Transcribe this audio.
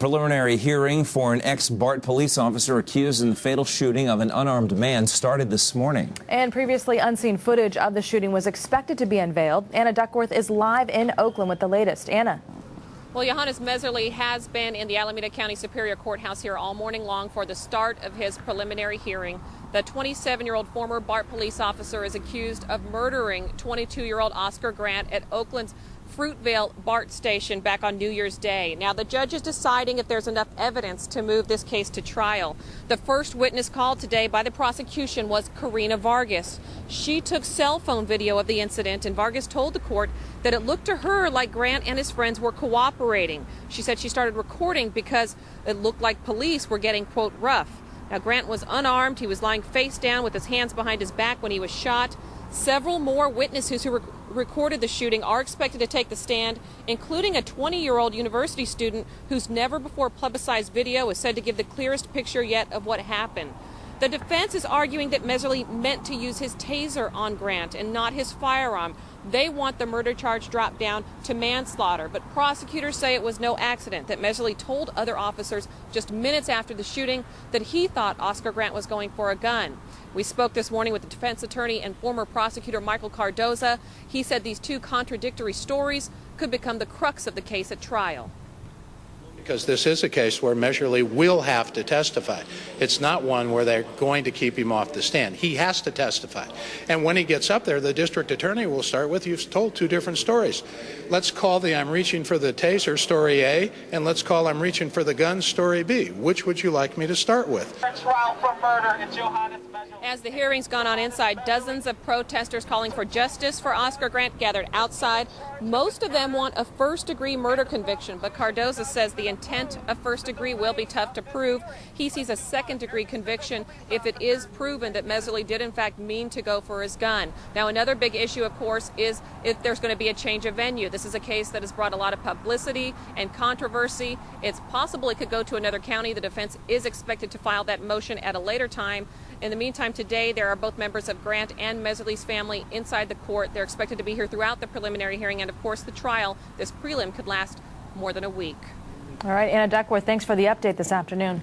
preliminary hearing for an ex-BART police officer accused in the fatal shooting of an unarmed man started this morning. And previously unseen footage of the shooting was expected to be unveiled. Anna Duckworth is live in Oakland with the latest. Anna. Well, Johannes Meserly has been in the Alameda County Superior Courthouse here all morning long for the start of his preliminary hearing. The 27-year-old former BART police officer is accused of murdering 22-year-old Oscar Grant at Oakland's Fruitvale BART station back on New Year's Day. Now, the judge is deciding if there's enough evidence to move this case to trial. The first witness called today by the prosecution was Karina Vargas. She took cell phone video of the incident, and Vargas told the court that it looked to her like Grant and his friends were cooperating. She said she started recording because it looked like police were getting, quote, rough. Now, Grant was unarmed. He was lying face down with his hands behind his back when he was shot. Several more witnesses who recorded the shooting are expected to take the stand, including a 20-year-old university student whose never before publicized video is said to give the clearest picture yet of what happened. The defense is arguing that Meserly meant to use his taser on Grant and not his firearm. They want the murder charge dropped down to manslaughter, but prosecutors say it was no accident, that Meserly told other officers just minutes after the shooting that he thought Oscar Grant was going for a gun. We spoke this morning with the defense attorney and former prosecutor Michael Cardoza. He said these two contradictory stories could become the crux of the case at trial. Because this is a case where Meserly will have to testify. It's not one where they're going to keep him off the stand. He has to testify. And when he gets up there, the district attorney will start with, you've told two different stories. Let's call the I'm reaching for the taser story A, and let's call I'm reaching for the gun story B. Which would you like me to start with? Trial for murder in Johannes Meserly. As the hearing's gone on inside, dozens of protesters calling for justice for Oscar Grant gathered outside. Most of them want a first-degree murder conviction, but Cardoza says the intent of first degree will be tough to prove. He sees a second-degree conviction if it is proven that Meserly did in fact mean to go for his gun. Now, another big issue, of course, is if there's going to be a change of venue. This is a case that has brought a lot of publicity and controversy. It's possible it could go to another county. The defense is expected to file that motion at a later time. In the meantime, today there are both members of Grant and Meserly's family inside the court. They're expected to be here throughout the preliminary hearing, and of course the trial, this prelim, could last more than a week. All right, Anna Duckworth, thanks for the update this afternoon.